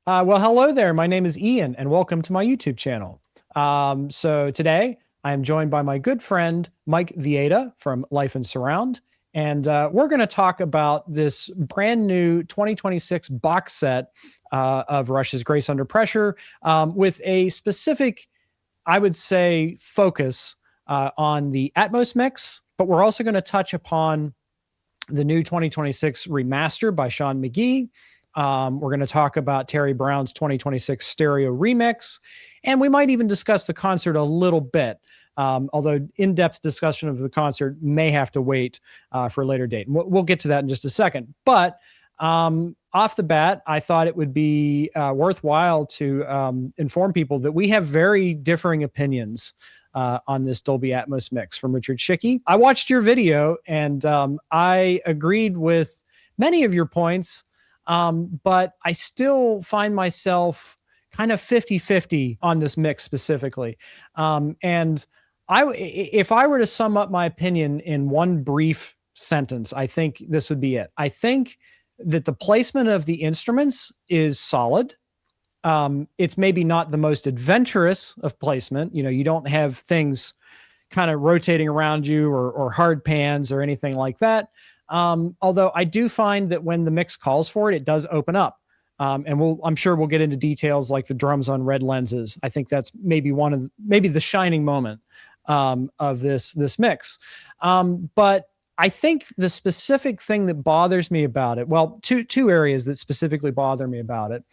Well, hello there. My name is Ian, and welcome to my YouTube channel. So today I am joined by my good friend Mike Vieira from Life and Surround, and we're going to talk about this brand new 2026 box set of Rush's Grace Under Pressure, with a specific, I would say, focus on the Atmos mix. But we're also going to touch upon the new 2026 remaster by Sean Magee. We're going to talk about Terry Brown's 2026 stereo remix, and we might even discuss the concert a little bit, although in-depth discussion of the concert may have to wait for a later date. We'll get to that in just a second. But off the bat, I thought it would be worthwhile to inform people that we have very differing opinions on this Dolby Atmos mix from Richard Chycki. I watched your video, and I agreed with many of your points, but I still find myself kind of 50-50 on this mix specifically. And if I were to sum up my opinion in one brief sentence, I think this would be it. I think that the placement of the instruments is solid. It's maybe not the most adventurous of placement. You don't have things kind of rotating around you or hard pans or anything like that. Although I do find that when the mix calls for it, it does open up. And I'm sure we'll get into details like the drums on red lenses. I think that's maybe maybe the shining moment of this mix. But I think the specific thing that bothers me about it, well, two areas that specifically bother me about it.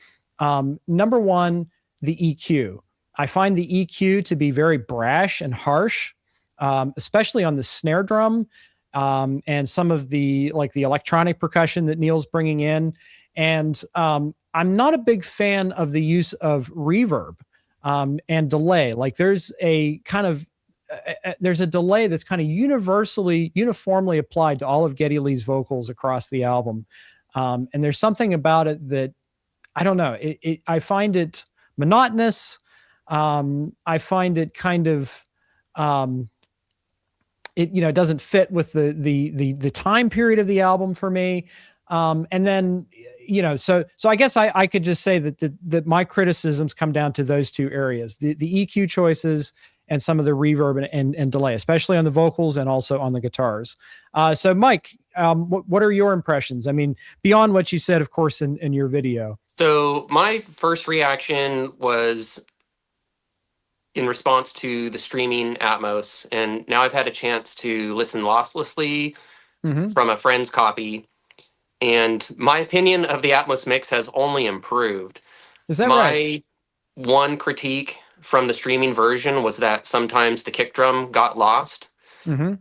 Number one, the EQ. I find the EQ to be very brash and harsh, especially on the snare drum, and some of the electronic percussion that Neil's bringing in. And I'm not a big fan of the use of reverb and delay. Like there's a delay that's kind of uniformly applied to all of Geddy Lee's vocals across the album. And there's something about it that, I don't know. I find it monotonous. I find it kind of, it doesn't fit with the time period of the album for me. And then, so I guess I could just say that my criticisms come down to those two areas, the EQ choices and some of the reverb and delay, especially on the vocals and also on the guitars. So Mike, what are your impressions? I mean, beyond what you said, of course, in your video. So my first reaction was in response to the streaming Atmos, and now I've had a chance to listen losslessly from a friend's copy, and my opinion of the Atmos mix has only improved. Is that right? My one critique from the streaming version was that sometimes the kick drum got lost,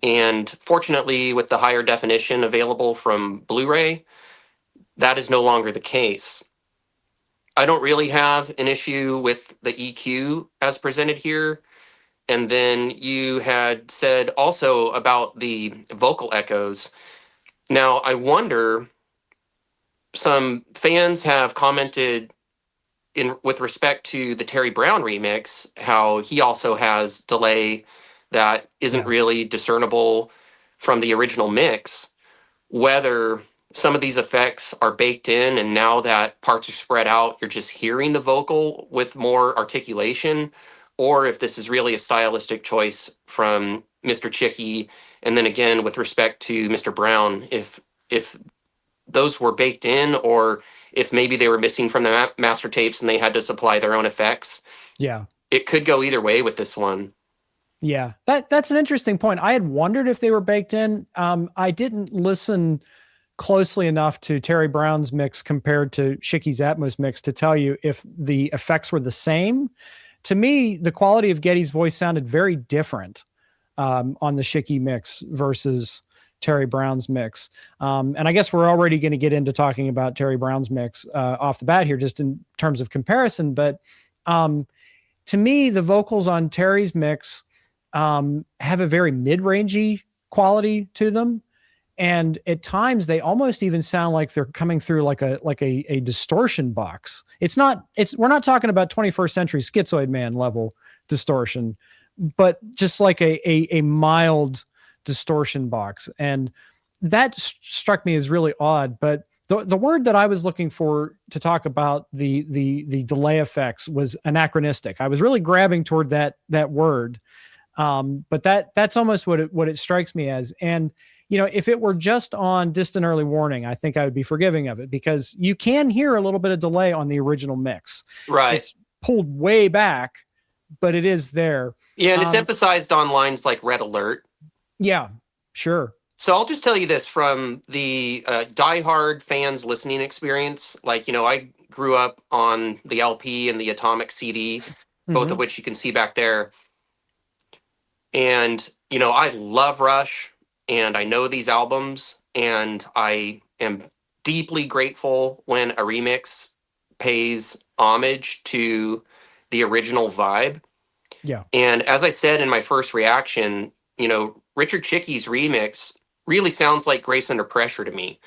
and fortunately, with the higher definition available from Blu-ray, that is no longer the case. I don't really have an issue with the EQ as presented here. And then you had said also about the vocal echoes. Now, I wonder, some fans have commented with respect to the Terry Brown remix, how he also has delay that isn't really discernible from the original mix, whether some of these effects are baked in, and now that parts are spread out, you're just hearing the vocal with more articulation, or if this is really a stylistic choice from Mr. Chycki. And then again, with respect to Mr. Brown, if those were baked in, or if maybe they were missing from the master tapes and they had to supply their own effects. Yeah. It could go either way with this one. Yeah, that's an interesting point. I had wondered if they were baked in. I didn't listen closely enough to Terry Brown's mix compared to Chycki's Atmos mix to tell you if the effects were the same. To me, the quality of Geddy's voice sounded very different on the Chycki mix versus Terry Brown's mix. And I guess we're already going to get into talking about Terry Brown's mix off the bat here, just in terms of comparison. But to me, the vocals on Terry's mix have a very mid-rangey quality to them. And at times they almost even sound like they're coming through like a distortion box. We're not talking about 21st century Schizoid Man level distortion, but just like a mild distortion box. And that struck me as really odd. But the word that I was looking for to talk about the delay effects was anachronistic. I was really grabbing toward that word, but that's almost what it strikes me as. And if it were just on distant early warning, I think I would be forgiving of it, because you can hear a little bit of delay on the original mix. Right. It's pulled way back, but it is there. Yeah, and it's emphasized on lines like Red Alert. Yeah, sure. So I'll just tell you this from the diehard fans listening experience. Like, I grew up on the LP and the Atomic CD, both of which you can see back there. And, I love Rush, and I know these albums, and I am deeply grateful when a remix pays homage to the original vibe. Yeah. And as I said in my first reaction, Richard Chycki's remix really sounds like Grace Under Pressure to me.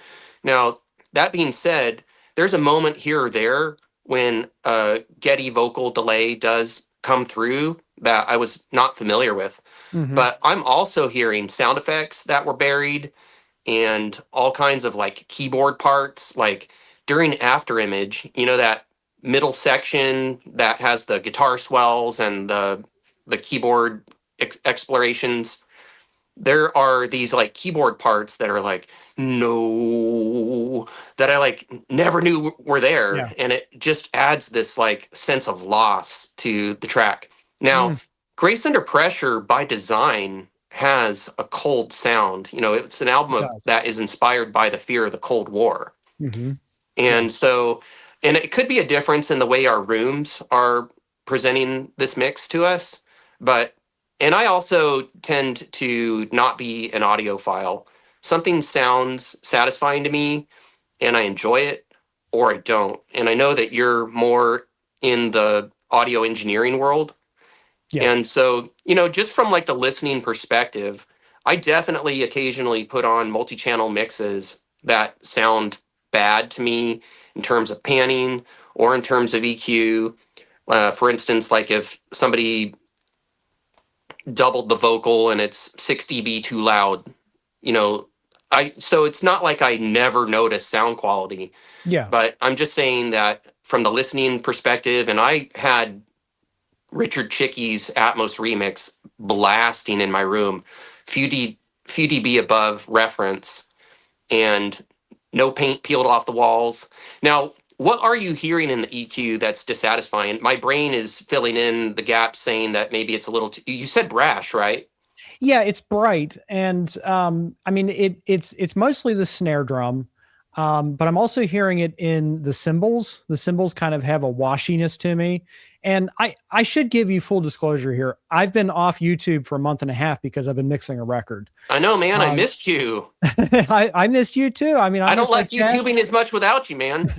Now, that being said, there's a moment here or there when a Getty vocal delay does come through that I was not familiar with. But I'm also hearing sound effects that were buried and all kinds of like keyboard parts, like during After Image, that middle section that has the guitar swells and the keyboard explorations. There are these like keyboard parts that are like, no, that I like never knew were there. Yeah. And it just adds this like sense of loss to the track. Now, Grace Under Pressure by design has a cold sound. It's an album that is inspired by the fear of the Cold War. And so, and it could be a difference in the way our rooms are presenting this mix to us. And I also tend to not be an audiophile. Something sounds satisfying to me and I enjoy it, or I don't. And I know that you're more in the audio engineering world. Yeah. And so, just from like the listening perspective, I definitely occasionally put on multi-channel mixes that sound bad to me in terms of panning or in terms of EQ. For instance, like if somebody doubled the vocal and it's 6 dB too loud, so it's not like I never notice sound quality. Yeah. But I'm just saying that from the listening perspective, and I had Richard Chycki's Atmos remix blasting in my room, few dB above reference, and no paint peeled off the walls. Now, what are you hearing in the EQ that's dissatisfying? My brain is filling in the gaps, saying that maybe it's a little you said brash, right? Yeah, it's bright. And I mean, it's mostly the snare drum. But I'm also hearing it in the cymbals. The cymbals kind of have a washiness to me. And I should give you full disclosure here. I've been off YouTube for a month and a half because I've been mixing a record. I know, man. I missed you. I missed you too. I mean, I don't like YouTubing as much without you, man.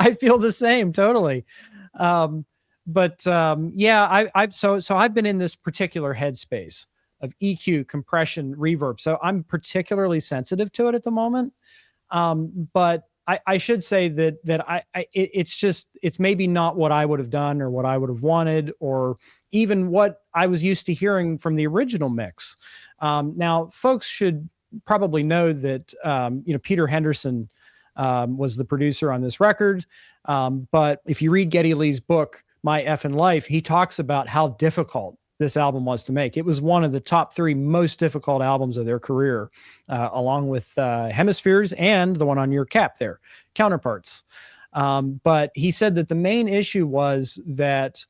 I feel the same, totally. Yeah, I've been in this particular headspace of EQ, compression, reverb. So I'm particularly sensitive to it at the moment. But I should say that it's maybe not what I would have done or what I would have wanted, or even what I was used to hearing from the original mix. Now, folks should probably know that, Peter Henderson was the producer on this record. But if you read Geddy Lee's book, My Effin' Life, he talks about how difficult this album was to make. It was one of the top 3 most difficult albums of their career, along with Hemispheres and the one on your cap there, Counterparts. But he said that the main issue was that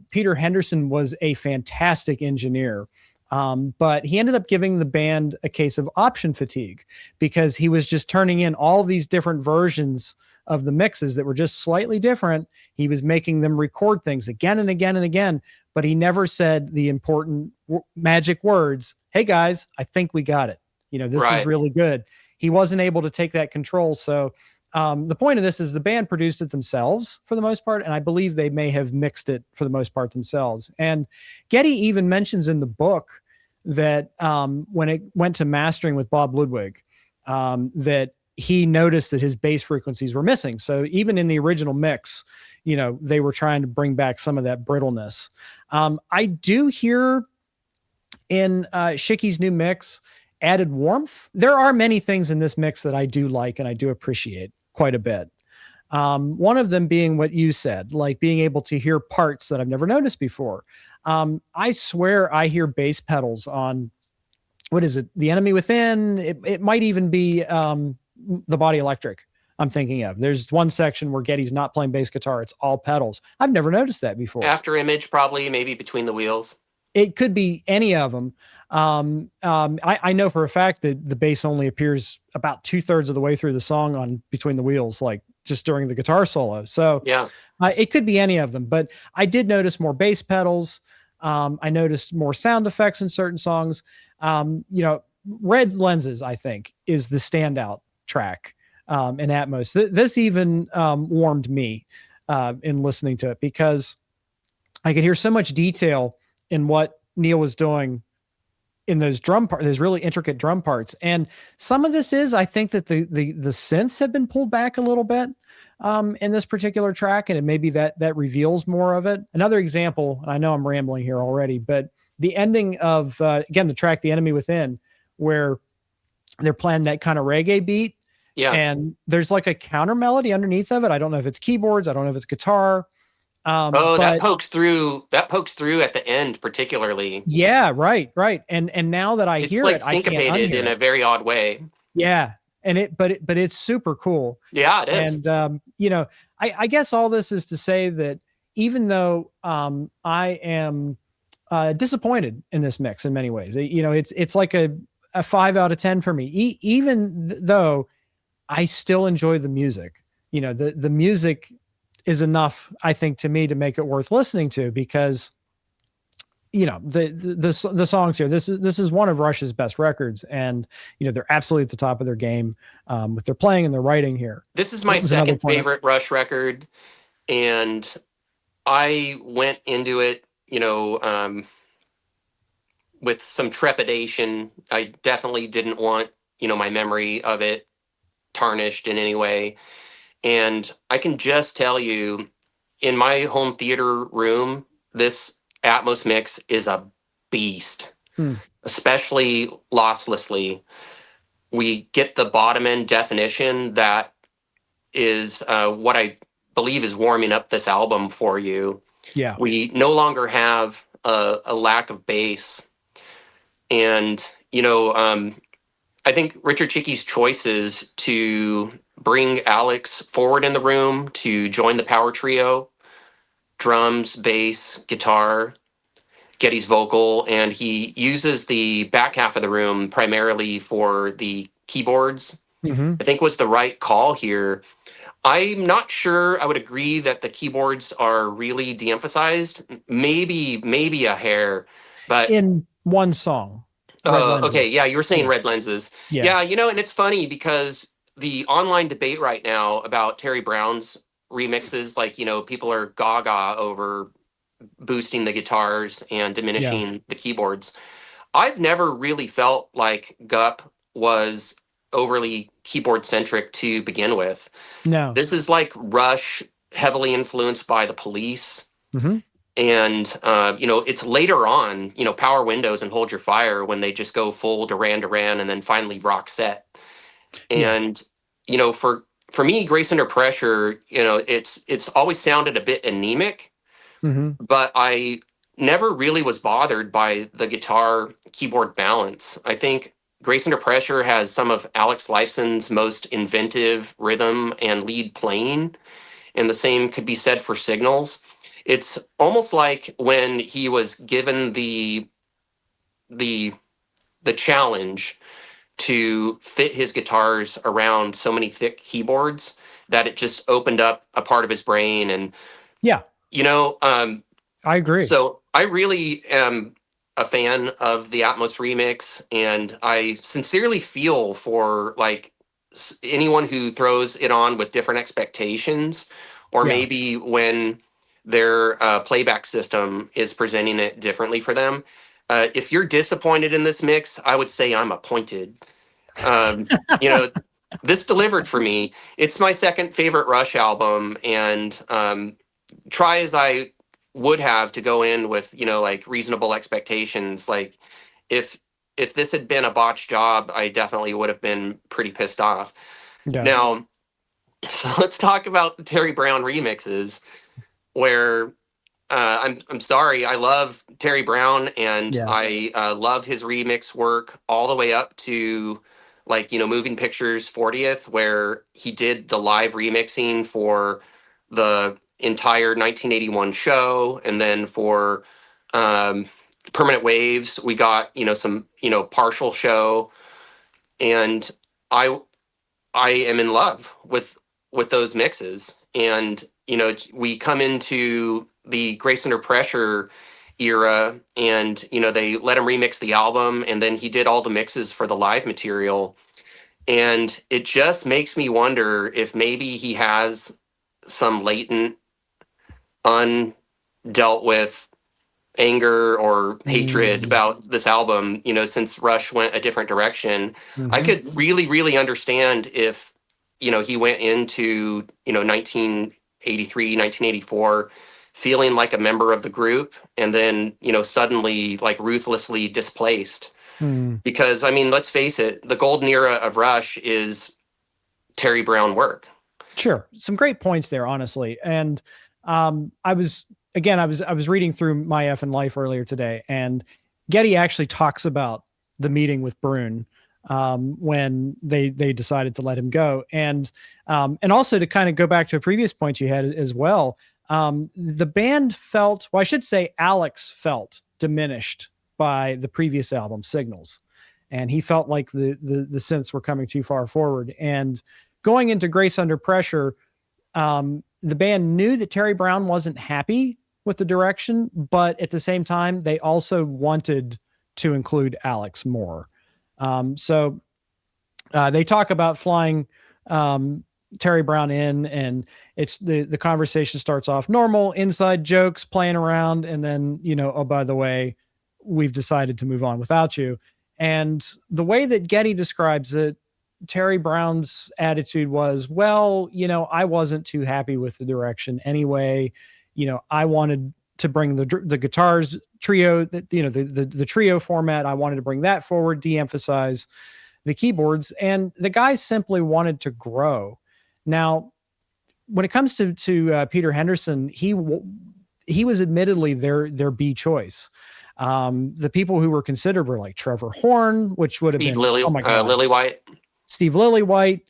Peter Henderson was a fantastic engineer, but he ended up giving the band a case of option fatigue, because he was just turning in all these different versions of the mixes that were just slightly different. He was making them record things again and again and again, but he never said the important magic words, "Hey guys, I think we got it. This is really good." He wasn't able to take that control. So the point of this is the band produced it themselves for the most part, and I believe they may have mixed it for the most part themselves. And Geddy even mentions in the book that when it went to mastering with Bob Ludwig, that he noticed that his bass frequencies were missing. So even in the original mix, they were trying to bring back some of that brittleness. I do hear in Chycki's new mix added warmth. There are many things in this mix that I do like and I do appreciate quite a bit. One of them being what you said, like being able to hear parts that I've never noticed before. I swear I hear bass pedals on, what is it? The Enemy Within. It might even be the Body Electric. I'm thinking of. There's one section where Geddy's not playing bass guitar; it's all pedals. I've never noticed that before. After Image, probably, maybe Between the Wheels. It could be any of them. I know for a fact that the bass only appears about 2/3 of the way through the song on Between the Wheels, like just during the guitar solo. So yeah, it could be any of them, but I did notice more bass pedals. I noticed more sound effects in certain songs. Red Lenses, I think, is the standout track in Atmos. This even warmed me in listening to it, because I could hear so much detail in what Neil was doing in those those really intricate drum parts. And some of this is, I think that the synths have been pulled back a little bit in this particular track, and it maybe that reveals more of it. Another example, and I know I'm rambling here already, but the ending of again, the track The Enemy Within, where they're playing that kind of reggae beat, and there's like a counter melody underneath of it. I don't know if it's keyboards, I don't know if it's guitar. That pokes through. That pokes through at the end, particularly. Yeah, right. And now that I hear like it, I can't syncopated in a very odd way. Yeah, and but it's super cool. Yeah, it is. And I guess all this is to say that even though I am disappointed in this mix in many ways, it's like a 5 out of 10 for me. Even though I still enjoy the music, the music is enough, I think, to me to make it worth listening to, because the songs here, this is one of Rush's best records, and they're absolutely at the top of their game with their playing and their writing here. This is my second favorite Rush record, and I went into it with some trepidation. I definitely didn't want my memory of it tarnished in any way. And I can just tell you, in my home theater room, this Atmos mix is a beast, especially losslessly. We get the bottom end definition that is what I believe is warming up this album for you. Yeah. We no longer have a lack of bass. And, I think Richard Chycki's choices to bring Alex forward in the room to join the power trio, drums, bass, guitar, Geddy's vocal, and he uses the back half of the room primarily for the keyboards, I think was the right call here. I'm not sure I would agree that the keyboards are really de-emphasized. Maybe a hair, but in one song. Okay, yeah, you were saying Red Lenses. Yeah, and it's funny because the online debate right now about Terry Brown's remixes, like, people are gaga over boosting the guitars and diminishing the keyboards. I've never really felt like Gup was overly keyboard centric to begin with. No. This is like Rush, heavily influenced by the Police. And, it's later on, Power Windows and Hold Your Fire, when they just go full Duran Duran and then finally rock Sept. And, for me, Grace Under Pressure, it's always sounded a bit anemic, but I never really was bothered by the guitar keyboard balance. I think Grace Under Pressure has some of Alex Lifeson's most inventive rhythm and lead playing, and the same could be said for Signals. It's almost like when he was given the challenge to fit his guitars around so many thick keyboards that it just opened up a part of his brain. And I agree. So I really am a fan of the Atmos remix, and I sincerely feel for like anyone who throws it on with different expectations, or maybe when their playback system is presenting it differently for them. If you're disappointed in this mix, I would say I'm appointed. This delivered for me. It's my second favorite Rush album, and try as I would have to go in with like reasonable expectations, like if if this had been a botched job, I definitely would have been pretty pissed off. Yeah. Now, so let's talk about the Terry Brown remixes, where I'm sorry, I love Terry Brown, and Yeah. I love his remix work all the way up to, like, Moving Pictures 40th, where he did the live remixing for the entire 1981 show, and then for um, Permanent Waves, we got some partial show, and I I am in love with those mixes. And we come into the Grace Under Pressure era, and they let him remix the album, and then he did all the mixes for the live material. And it just makes me wonder if maybe he has some latent, undealt with anger or hatred Mm-hmm. about this album, since Rush went a different direction. I could really, really understand if, he went into, 1983, 1984, feeling like a member of the group, and then, suddenly, like, ruthlessly displaced. Mm. Because, I mean, let's face it, the golden era of Rush is Terry Brown work. Sure. Some great points there, honestly. And I was reading through My F and Life earlier today, and Getty actually talks about the meeting with Brune when they decided to let him go, and also to kind of go back to a previous point you had as well. The band felt, well, I should say, Alex felt diminished by the previous album, Signals, and he felt like the synths were coming too far forward. And going into Grace Under Pressure, the band knew that Terry Brown wasn't happy with the direction, but at the same time, they also wanted to include Alex more. So they talk about flying Terry Brown in, and it's the conversation starts off normal, inside jokes, playing around, and then, oh, by the way, we've decided to move on without you. And the way that Getty describes it, Terry Brown's attitude was, well, I wasn't too happy with the direction anyway. I wanted to bring the guitars trio, that the trio format. I wanted to bring that forward, de-emphasize the keyboards, and the guys simply wanted to grow. Now, when it comes to Peter Henderson, he was admittedly their B choice. The people who were considered were like Trevor Horn, which would have been Oh my God, Lillywhite. Steve Lillywhite,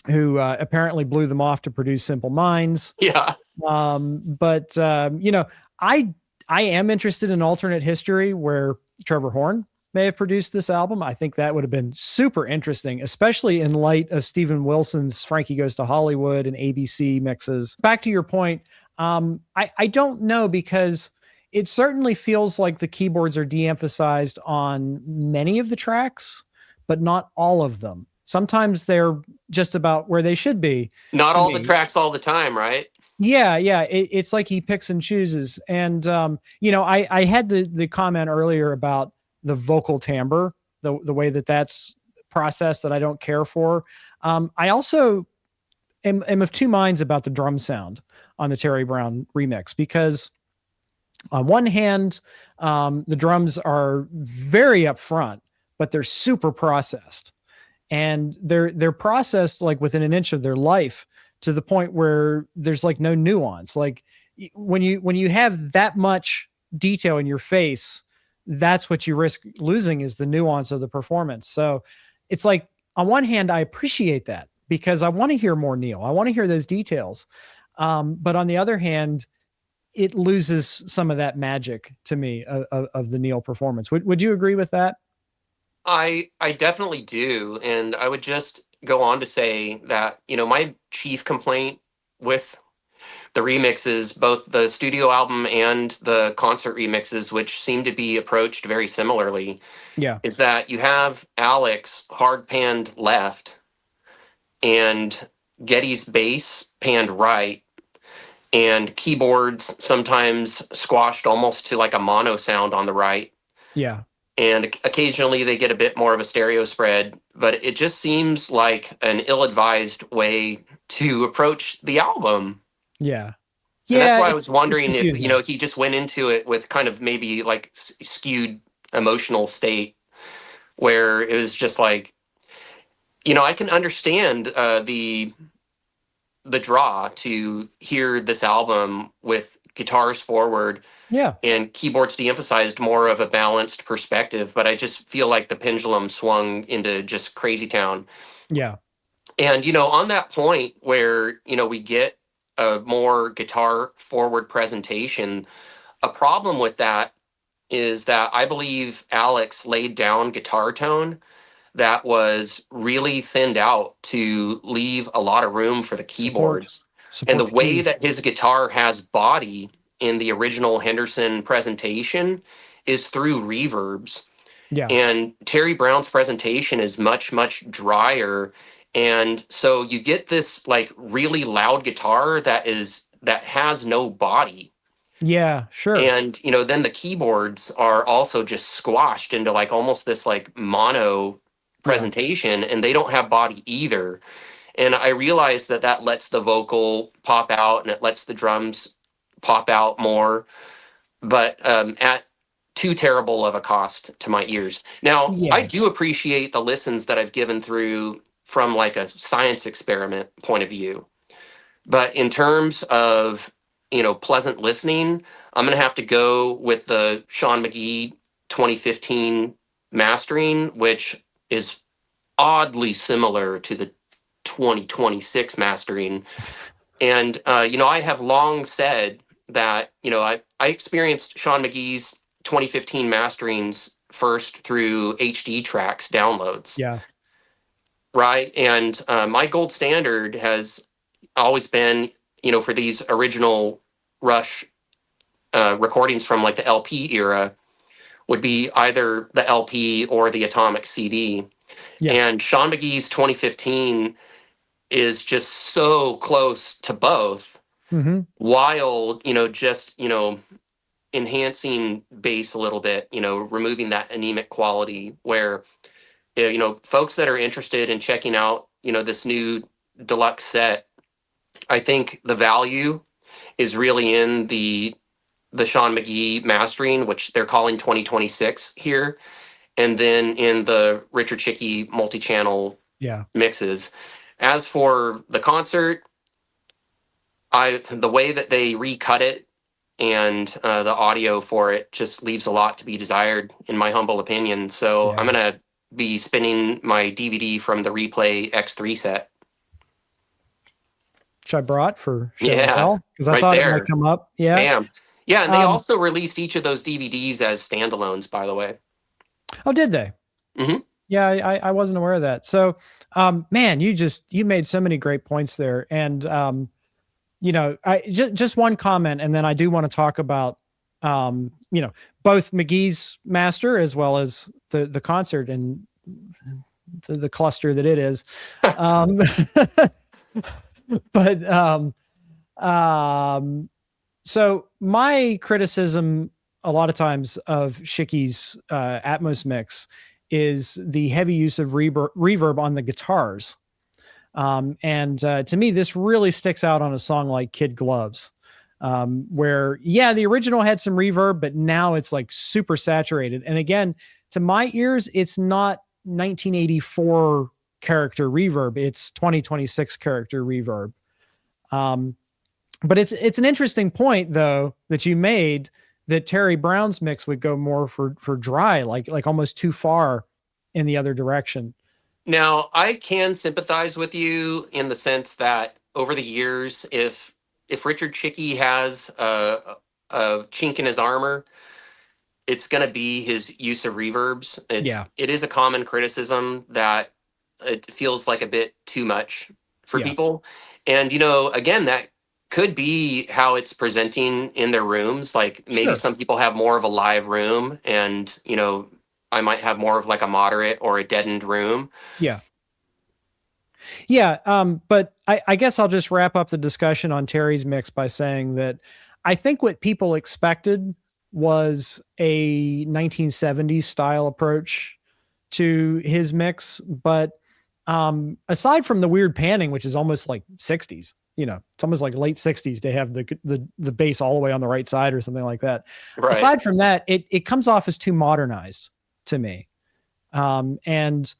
who apparently blew them off to produce Simple Minds. Yeah. But I am interested in alternate history where Trevor Horn may have produced this album. I think that would have been super interesting, especially in light of Steven Wilson's Frankie Goes to Hollywood and ABC mixes. Back to your point, I don't know, because it certainly feels like the keyboards are de-emphasized on many of the tracks, but not all of them. Sometimes they're just about where they should be. Not all the tracks all the time, right? Yeah. It's like he picks and chooses. And, I had the comment earlier about the vocal timbre, the way that's processed, that I don't care for. I also am of two minds about the drum sound on the Terry Brown remix, because on one hand, the drums are very upfront, but they're super processed, and they're processed like within an inch of their life, to the point where there's like no nuance. Like when you have that much detail in your face, that's what you risk losing, is the nuance of the performance. So it's like, on one hand, I appreciate that, because I want to hear more Neil. I want to hear those details. But on the other hand, it loses some of that magic to me of the Neil performance. Would you agree with that? I definitely do. And I would just go on to say that, my chief complaint with the remixes, both the studio album and the concert remixes, which seem to be approached very similarly, is that you have Alex hard panned left and Getty's bass panned right, and keyboards sometimes squashed almost to like a mono sound on the right. Yeah. And occasionally they get a bit more of a stereo spread, but it just seems like an ill-advised way to approach the album. Yeah. And that's why I was wondering if, he just went into it with kind of maybe like skewed emotional state where it was just like, I can understand the draw to hear this album with guitars forward Yeah. and keyboards de-emphasized, more of a balanced perspective. But I just feel like the pendulum swung into just crazy town. Yeah. And on that point where we get a more guitar forward presentation, a problem with that is that I believe Alex laid down guitar tone that was really thinned out to leave a lot of room for the Support. keyboards. And the Support the way keys. that his guitar has body in the original Henderson presentation is through reverbs. Yeah. And Terry Brown's presentation is much, much drier. And so you get this like really loud guitar that has no body. Yeah, sure. And then the keyboards are also just squashed into like almost this like mono Yeah. presentation, and they don't have body either. And I realized that that lets the vocal pop out and it lets the drums pop out more, but at too terrible of a cost to my ears. Now, I Yeah. do appreciate the listens that I've given through from like a science experiment point of view. But in terms of, pleasant listening, I'm going to have to go with the Sean Magee 2015 mastering, which is oddly similar to the 2026 mastering. And, I have long said that, I experienced Sean Magee's 2015 masterings first through HD tracks downloads, Yeah. right? And my gold standard has always been, for these original Rush recordings from like the LP era, would be either the LP or the Atomic CD. Yeah. And Sean Magee's 2015 is just so close to both, Mm-hmm. while just enhancing bass a little bit, removing that anemic quality where folks that are interested in checking out this new deluxe set, I think the value is really in the Sean Magee mastering, which they're calling 2026 here, and then in the Richard Chycki multi-channel Yeah. mixes. As for the concert, the way that they recut it and the audio for it just leaves a lot to be desired, in my humble opinion. So I'm Yeah. gonna be spinning my DVD from the Replay X3 set. Which I brought for show and Yeah, tell because I right thought it might there. come up. Yeah. Bam. Yeah, and they Um, also released each of those DVDs as standalones, by the way. oh, did they? Hmm. Yeah, I wasn't aware of that. So, man, you made so many great points there. And, I just one comment, and then I do want to talk about, both McGee's master as well as the concert and the cluster that it is. Um, but, so my criticism a lot of times of Chycki's Atmos mix is the heavy use of reverb on the guitars. And to me, this really sticks out on a song like Kid Gloves, where, yeah, the original had some reverb, but now it's like super saturated. And again, to my ears, it's not 1984 character reverb, it's 2026 character reverb. But it's an interesting point, though, that you made, that Terry Brown's mix would go more for dry, like almost too far in the other direction. Now, I can sympathize with you in the sense that over the years, if Richard Chycki has a chink in his armor, it's going to be his use of reverbs. Yeah. It is a common criticism that it feels like a bit too much for Yeah. people. And again, that could be how it's presenting in their rooms. Like maybe Sure. some people have more of a live room, and I might have more of like a moderate or a deadened room. Yeah. Yeah. But I guess I'll just wrap up the discussion on Terry's mix by saying that I think what people expected was a 1970s style approach to his mix, but aside from the weird panning, which is almost like 60s, it's almost like late 60s to have the bass all the way on the right side or something like that. Right. Aside from that, it comes off as too modernized to me. And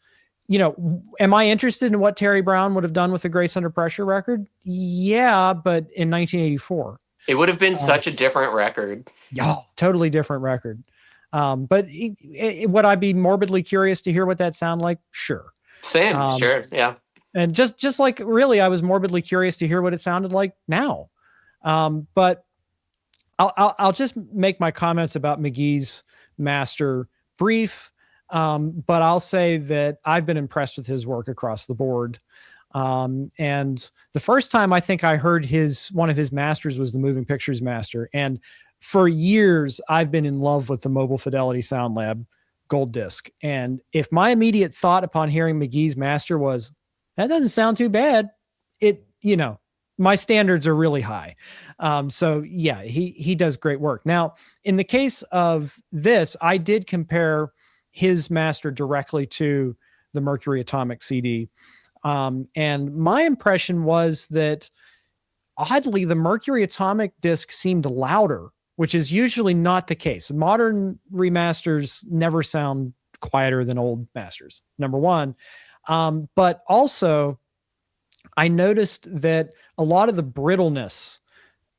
am I interested in what Terry Brown would have done with the Grace Under Pressure record? Yeah, but in 1984. It would have been such a different record. Yeah, totally different record. But would I be morbidly curious to hear what that sound like? Sure. Same, sure, yeah. And just like really, I was morbidly curious to hear what it sounded like now. But I'll just make my comments about Magee's master brief. But I'll say that I've been impressed with his work across the board. And the first time I think I heard one of his masters was the Moving Pictures master. And for years, I've been in love with the Mobile Fidelity Sound Lab gold disc. And if my immediate thought upon hearing Magee's master was, that doesn't sound too bad, my standards are really high. So yeah, he does great work. Now, in the case of this, I did compare his master directly to the Mercury Atomic CD. And my impression was that oddly, the Mercury Atomic disc seemed louder, which is usually not the case. Modern remasters never sound quieter than old masters, number one. But also, I noticed that a lot of the brittleness,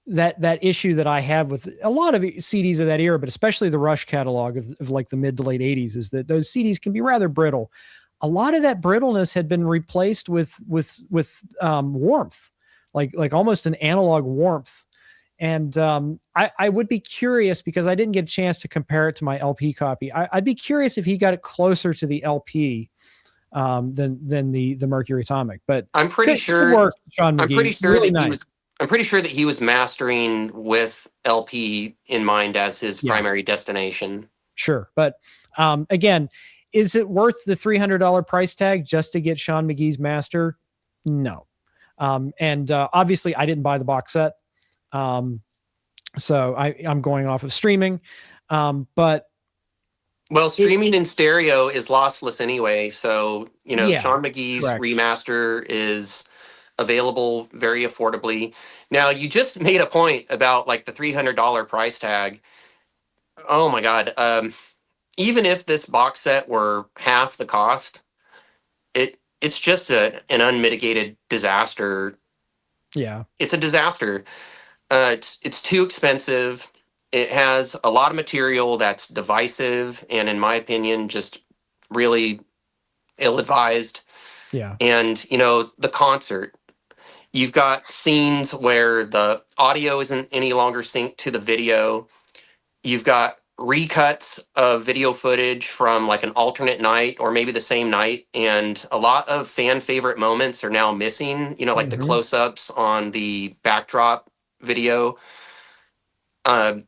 that issue that I have with a lot of CDs of that era, but especially the Rush catalog of like the mid to late 80s, is that those CDs can be rather brittle. A lot of that brittleness had been replaced with warmth, like almost an analog warmth. And I would be curious, because I didn't get a chance to compare it to my LP copy. I'd be curious if he got it closer to the LP than the Mercury Atomic. But I'm pretty sure. Good work, Sean Magee. I'm pretty sure that he was mastering with LP in mind as his primary destination. Sure, but again, is it worth the $300 price tag just to get Sean Magee's master? No. And obviously, I didn't buy the box set. So I'm going off of streaming. But streaming in stereo is lossless anyway. So, Sean Magee's correct. remaster is available very affordably. Now, you just made a point about like the $300 price tag. Oh my God. Even if this box set were half the cost, it's just an unmitigated disaster. Yeah. It's a disaster. It's too expensive. It has a lot of material that's divisive and, in my opinion, just really ill-advised. Yeah. And, the concert, you've got scenes where the audio isn't any longer synced to the video. You've got recuts of video footage from like an alternate night or maybe the same night. And a lot of fan favorite moments are now missing, like the close-ups on the backdrop video. And,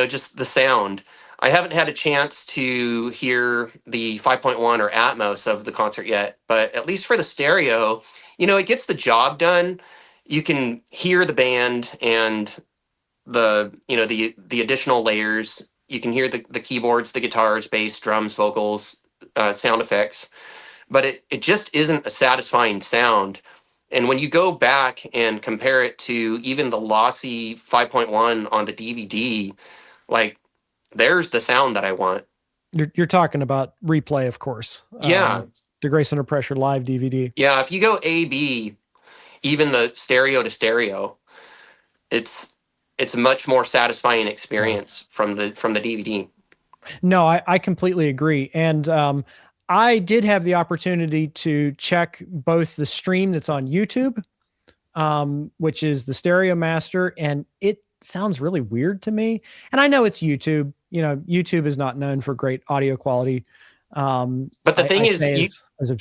just the sound. I haven't had a chance to hear the 5.1 or Atmos of the concert yet, but at least for the stereo, it gets the job done. You can hear the band and the additional layers. You can hear the keyboards, the guitars, bass, drums, vocals, sound effects, but it just isn't a satisfying sound. And when you go back and compare it to even the lossy 5.1 on the DVD, like, there's the sound that I want. You're talking about Replay, of course. Yeah. The Grace Under Pressure live DVD. Yeah, if you go A/B, even the stereo to stereo, it's a much more satisfying experience from the DVD. No, I completely agree. And I did have the opportunity to check both the stream that's on YouTube, which is the Stereo Master, and it sounds really weird to me. And I know it's YouTube. YouTube is not known for great audio quality. But the thing is,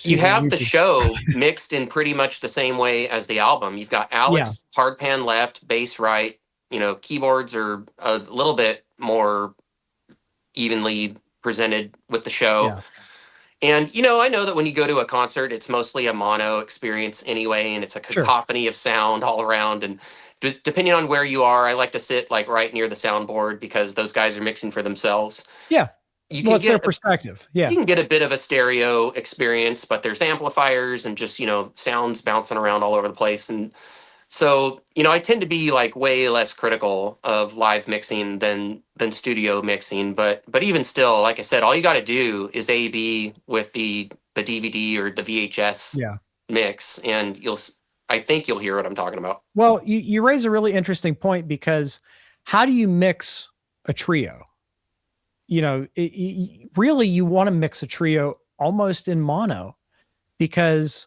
you have the show mixed in pretty much the same way as the album. You've got Alex hard pan left, bass right. Keyboards are a little bit more evenly presented with the show. Yeah. And, I know that when you go to a concert, it's mostly a mono experience anyway, and it's a cacophony of sound all around. And depending on where you are, I like to sit like right near the soundboard because those guys are mixing for themselves. Yeah. you Well, can it's their get perspective. Yeah. you can get a bit of a stereo experience, but there's amplifiers and just, sounds bouncing around all over the place. And so, I tend to be like way less critical of live mixing than studio mixing, but even still, like I said, all you got to do is A B with the DVD or the VHS Yeah. mix, and I think you'll hear what I'm talking about. Well, you raise a really interesting point, because how do you mix a trio? Really, you want to mix a trio almost in mono, because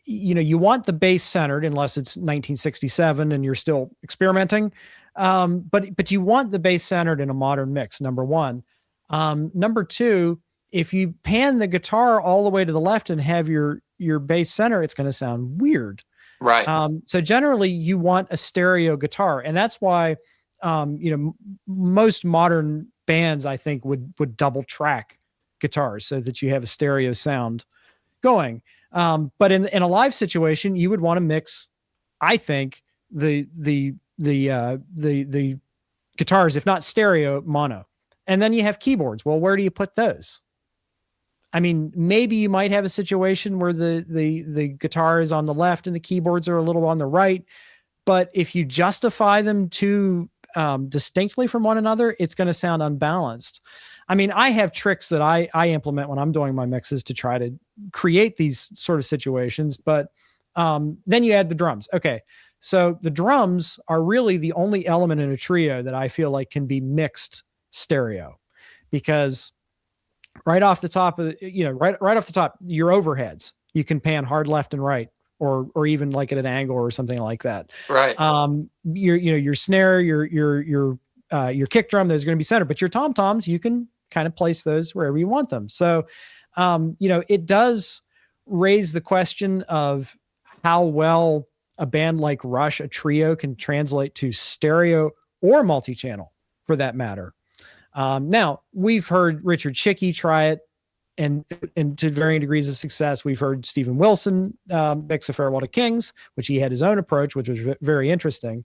you want the bass centered, unless it's 1967 and you're still experimenting. But you want the bass centered in a modern mix, number one. Number two, if you pan the guitar all the way to the left and have your bass center, it's going to sound weird. Right. So generally, you want a stereo guitar, and that's why most modern bands, I think, would double track guitars so that you have a stereo sound going. But in a live situation, you would want to mix, I think, the guitars, if not stereo, mono, and then you have keyboards. Well, where do you put those? I mean, maybe you might have a situation where the guitar is on the left and the keyboards are a little on the right, but if you justify them too distinctly from one another, it's going to sound unbalanced. I mean, I have tricks that I implement when I'm doing my mixes to try to create these sort of situations, but then you add the drums. Okay, so the drums are really the only element in a trio that I feel like can be mixed stereo, because right off the top of right off the top, your overheads, you can pan hard left and right, or even like at an angle or something like that. Right. Your snare, your kick drum, those are going to be centered, but your tom toms, you can kind of place those wherever you want them. So, it does raise the question of how well a band like Rush, a trio, can translate to stereo or multi-channel, for that matter. Now, we've heard Richard Chycki try it, and to varying degrees of success. We've heard Steven Wilson mix A Farewell to Kings, which he had his own approach, which was very interesting.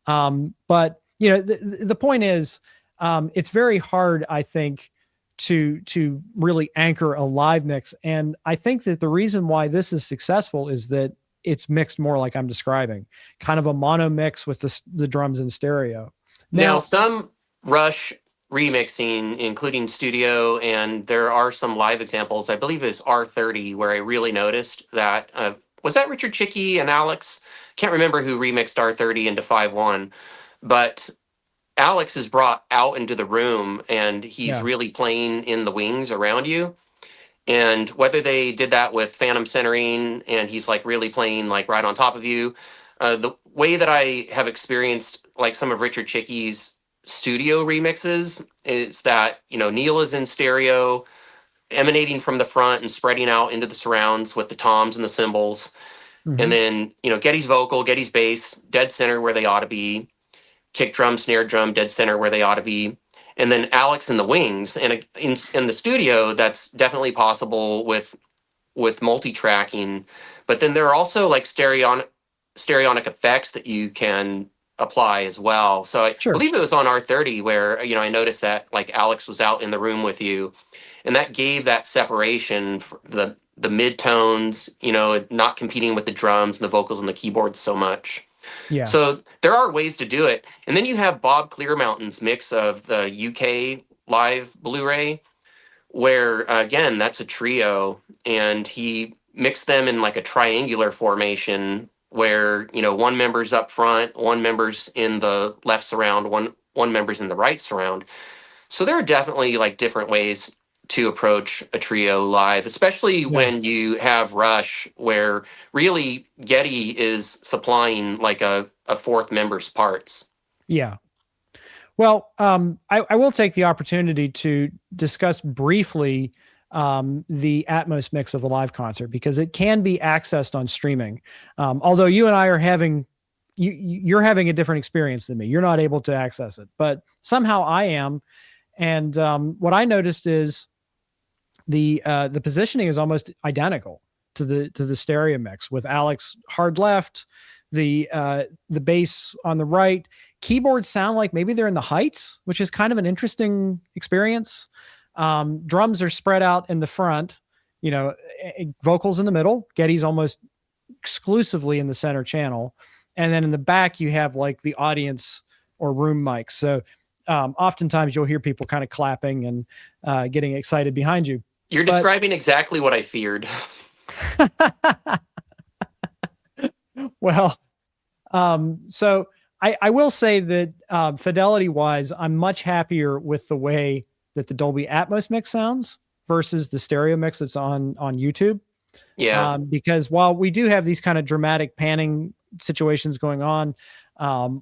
But the point is, it's very hard, I think, to really anchor a live mix. And I think that the reason why this is successful is that it's mixed more like I'm describing, kind of a mono mix with the drums in stereo. Now, some Rush remixing, including studio, and there are some live examples. I believe it's R30 where I really noticed that. Was that Richard Chycki and Alex? Can't remember who remixed R30 into 5.1, but Alex is brought out into the room and he's really playing in the wings around you. And whether they did that with phantom centering and he's like really playing like right on top of you, the way that I have experienced like some of Richard Chycki's studio remixes is that Neil is in stereo, emanating from the front and spreading out into the surrounds with the toms and the cymbals, and then Geddy's vocal, Geddy's bass, dead center where they ought to be, kick drum, snare drum, dead center where they ought to be, and then Alex in the wings. And in the studio, that's definitely possible with multi-tracking, but then there are also like stereonic effects that you can apply as well. So I believe it was on R30 where I noticed that like Alex was out in the room with you, and that gave that separation for the mid tones, not competing with the drums and the vocals and the keyboards so much. Yeah. So there are ways to do it. And then you have Bob Clearmountain's mix of the UK live Blu-ray, where again, that's a trio, and he mixed them in like a triangular formation where one member's up front, one member's in the left surround, one member's in the right surround. So there are definitely like different ways to approach a trio live, especially when you have Rush, where really Geddy is supplying like a fourth member's parts. Yeah. Well, I will take the opportunity to discuss briefly the Atmos mix of the live concert, because it can be accessed on streaming. Although you and I are you're having a different experience than me. You're not able to access it, but somehow I am. And what I noticed is the positioning is almost identical to the stereo mix, with Alex hard left, the bass on the right. Keyboards sound like maybe they're in the heights, which is kind of an interesting experience. Drums are spread out in the front, vocals in the middle. Getty's almost exclusively in the center channel. And then in the back, you have like the audience or room mics. So oftentimes you'll hear people kind of clapping and getting excited behind you. You're describing exactly what I feared. Well, so I will say that fidelity wise, I'm much happier with the way that the Dolby Atmos mix sounds versus the stereo mix that's on YouTube. Yeah. Because while we do have these kind of dramatic panning situations going on,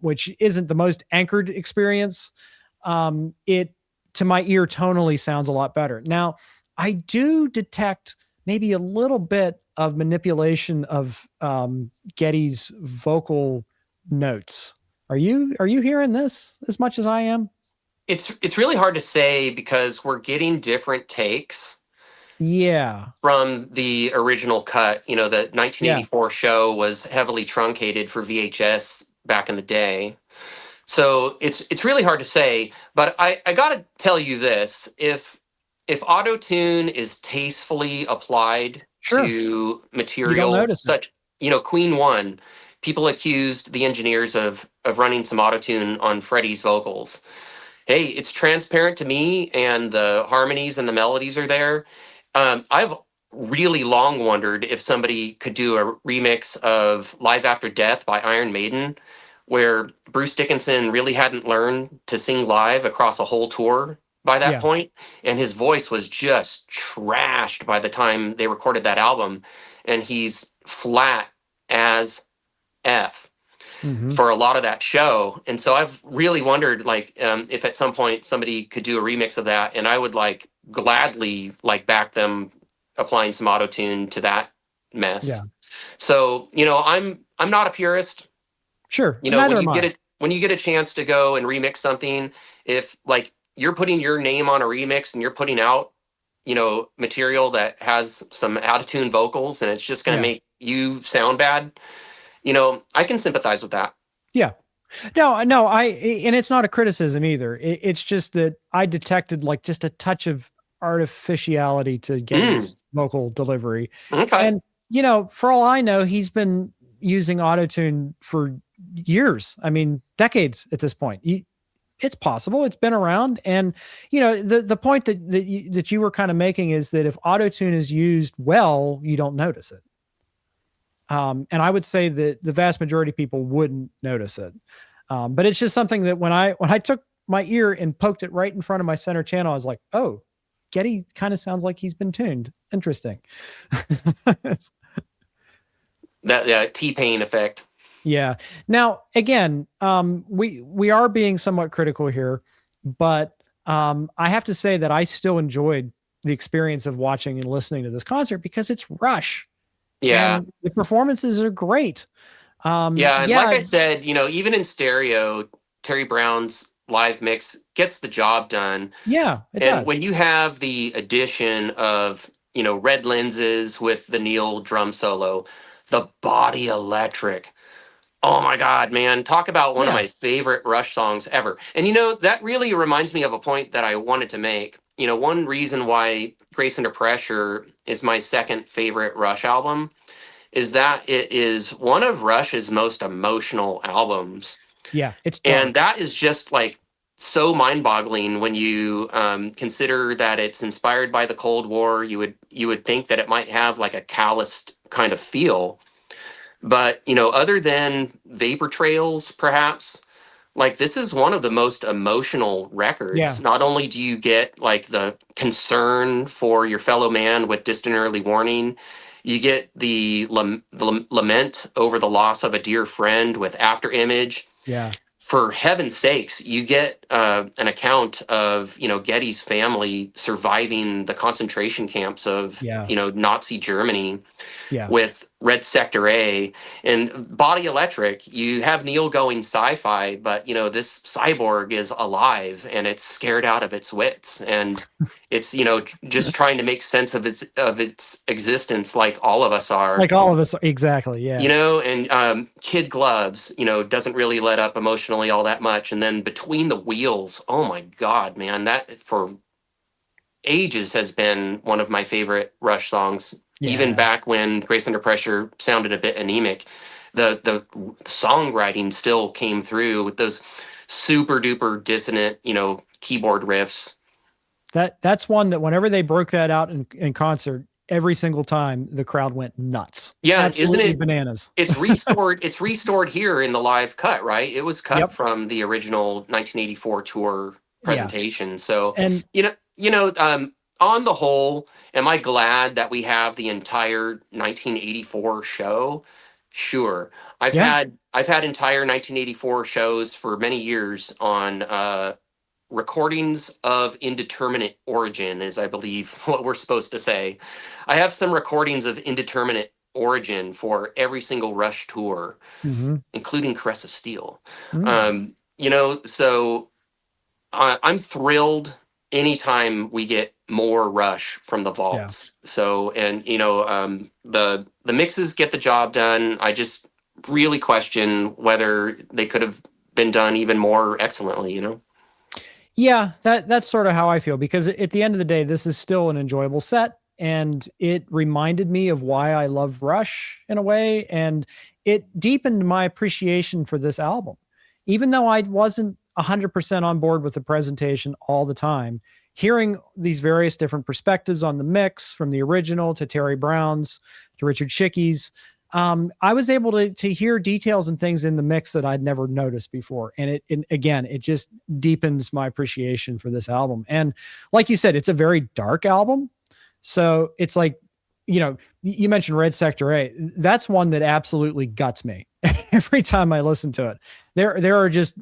which isn't the most anchored experience, it to my ear tonally sounds a lot better. Now, I do detect maybe a little bit of manipulation of Getty's vocal notes. Are you hearing this as much as I am? It's really hard to say because we're getting different takes. Yeah. From the original cut. The 1984 show was heavily truncated for VHS back in the day. So it's really hard to say, but I gotta tell you this. If auto-tune is tastefully applied Sure. to You don't materials notice it. such, Queen One, people accused the engineers of running some auto-tune on Freddie's vocals. Hey, it's transparent to me, and the harmonies and the melodies are there. I've really long wondered if somebody could do a remix of Live After Death by Iron Maiden, where Bruce Dickinson really hadn't learned to sing live across a whole tour by that Yeah. point, and his voice was just trashed by the time they recorded that album, and he's flat as F for a lot of that show. And so I've really wondered, like, if at some point somebody could do a remix of that, and I would like gladly like back them applying some auto tune to that mess. Yeah. So I'm not a purist. Sure. When Neither you am get I. it, when you get a chance to go and remix something, if like you're putting your name on a remix and you're putting out material that has some out of tune vocals and it's just going to make you sound bad, I can sympathize with that. Yeah. No, and it's not a criticism either. It's just that I detected like just a touch of artificiality to Getty's vocal delivery. Okay. And, for all I know, he's been using autotune for years. I mean, decades at this point. It's possible. It's been around. And, the point that you were kind of making is that if autotune is used well, you don't notice it. And I would say that the vast majority of people wouldn't notice it. But it's just something that when I took my ear and poked it right in front of my center channel, I was like, oh, Getty kind of sounds like he's been tuned. Interesting. That T-Pain effect. Yeah. Now, again, we are being somewhat critical here, but I have to say that I still enjoyed the experience of watching and listening to this concert because it's Rush. Yeah. And the performances are great. And like I said, even in stereo, Terry Brown's live mix gets the job done. Yeah, it and does. When you have the addition of, red lenses with the Neil drum solo, the body electric. Oh my God, man. Talk about one of my favorite Rush songs ever. And that really reminds me of a point that I wanted to make. One reason why Grace Under Pressure is my second favorite Rush album is that it is one of Rush's most emotional albums. Yeah, it's dark. And that is just like so mind-boggling when you consider that it's inspired by the Cold War. You would think that it might have like a calloused kind of feel, but other than Vapor Trails, perhaps, like this is one of the most emotional records. Yeah. Not only do you get like the concern for your fellow man with Distant Early Warning, you get the lament over the loss of a dear friend with After Image. Yeah. For heaven's sakes, you get an account of Getty's family surviving the concentration camps of Nazi Germany with Red Sector A and Body Electric. You have Neil going sci-fi, but this cyborg is alive and it's scared out of its wits, and it's just trying to make sense of its existence, like all of us are. Like all of us, exactly. Yeah. And Kid Gloves, doesn't really let up emotionally all that much, and then Between the Wheels. Oh my God, man, that for ages has been one of my favorite Rush songs. Even Yeah. back when Grace Under Pressure sounded a bit anemic, the songwriting still came through with those super duper dissonant, keyboard riffs. That's one that whenever they broke that out in concert, every single time the crowd went nuts. Yeah, and isn't Absolutely it? bananas. It's restored. It's restored here in the live cut, right? It was cut Yep. from the original 1984 tour Yeah. presentation. So, And on the whole, am I glad that we have the entire 1984 show? Sure. yeah. I've had entire 1984 shows for many years on recordings of indeterminate origin, is I believe what we're supposed to say. I have some recordings of indeterminate origin for every single Rush tour, Mm-hmm. including Caress of Steel. Mm. So I'm thrilled anytime we get more Rush from the Yeah. vaults. So, and the mixes get the job done. I just really question whether they could have been done even more excellently. Yeah, that's sort of how I feel, because at the end of the day, this is still an enjoyable set, and it reminded me of why I love Rush in a way, and it deepened my appreciation for this album. Even though I wasn't 100% on board with the presentation all the time, hearing these various different perspectives on the mix, from the original to Terry Brown's to Richard Chycki's, I was able to hear details and things in the mix that I'd never noticed before. And again, it just deepens my appreciation for this album. And like you said, it's a very dark album. So it's like, you mentioned Red Sector A. That's one that absolutely guts me every time I listen to it. There are just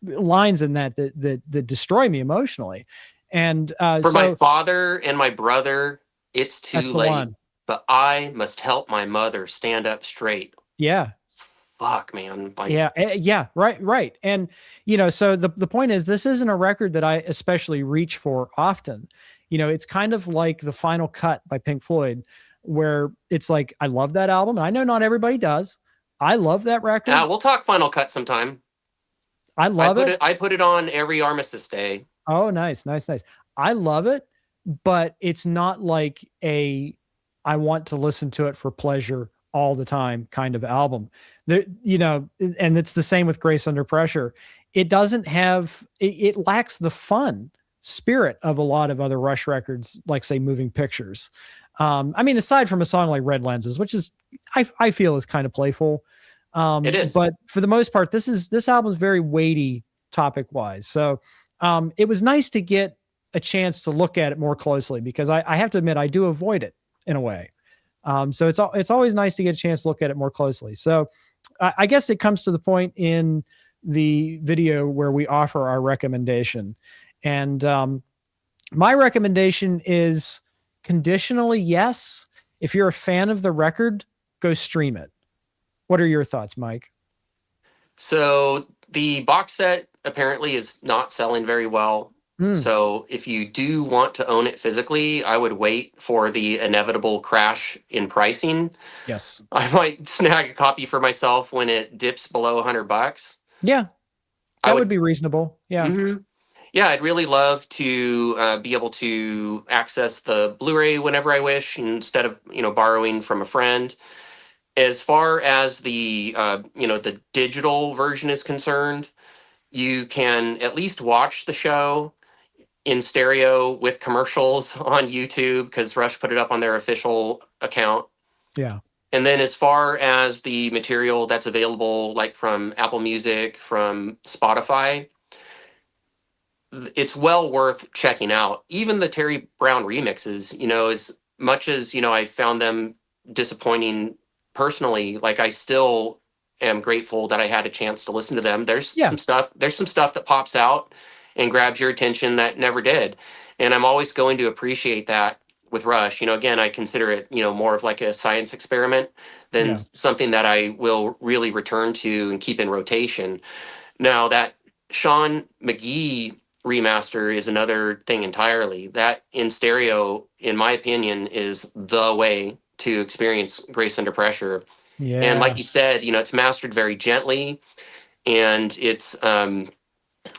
lines in that destroy me emotionally. And For my father and my brother, it's too that's the late, one. but I must help my mother stand up straight. Yeah. Fuck, man. Like, Yeah, right. And so the point is, this isn't a record that I especially reach for often. It's kind of like the Final Cut by Pink Floyd, where it's like, I love that album, and I know not everybody does. I love that record. we'll talk Final Cut sometime. I love it. I put it on every Armistice Day. Oh, nice. I love it, but it's not like I want to listen to it for pleasure all the time kind of album. And it's the same with Grace Under Pressure. It doesn't have, it lacks the fun spirit of a lot of other Rush records, like say Moving Pictures. I mean, aside from a song like Red Lenses, which is, I feel is kind of playful. It is. But for the most part, this album is very weighty topic wise. So it was nice to get a chance to look at it more closely, because I have to admit, I do avoid it in a way. So it's always nice to get a chance to look at it more closely. So I guess it comes to the point in the video where we offer our recommendation. And my recommendation is conditionally yes. If you're a fan of the record, go stream it. What are your thoughts, Mike? So the box set apparently is not selling very well. So if you do want to own it physically, I would wait for the inevitable crash in pricing. Yes. I might snag a copy for myself when it dips below $100. Yeah, that would be reasonable. Yeah. Mm-hmm. Yeah, I'd really love to be able to access the Blu-ray whenever I wish, instead of borrowing from a friend. As far as the the digital version is concerned, you can at least watch the show in stereo with commercials on YouTube, because Rush put it up on their official account. Yeah. And then as far as the material that's available, like from Apple Music, from Spotify, it's well worth checking out. Even the Terry Brown remixes, as much as, I found them disappointing personally, like I still am grateful that I had a chance to listen to them. There's some stuff that pops out and grabs your attention that never did. And I'm always going to appreciate that with Rush. Again, I consider it, more of like a science experiment than something that I will really return to and keep in rotation. Now, that Sean Magee remaster is another thing entirely. That in stereo, in my opinion, is the way to experience Grace Under Pressure. Yeah. And like you said, it's mastered very gently, and it's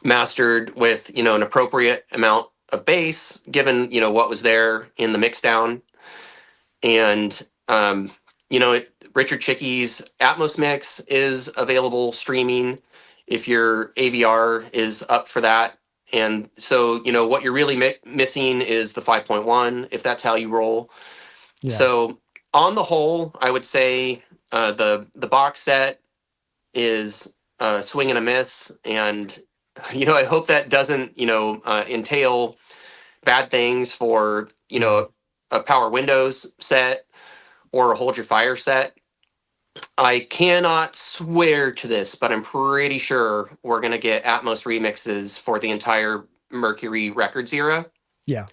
mastered with an appropriate amount of bass, given what was there in the mixdown, and Richard Chycki's Atmos mix is available streaming if your AVR is up for that. And so what you're really missing is the 5.1 if that's how you roll. Yeah. So on the whole, I would say the box set is a swing and a miss, and I hope that doesn't entail bad things for a Power Windows set or a Hold Your Fire set. I cannot swear to this, but I'm pretty sure we're gonna get Atmos remixes for the entire Mercury Records era. Yeah.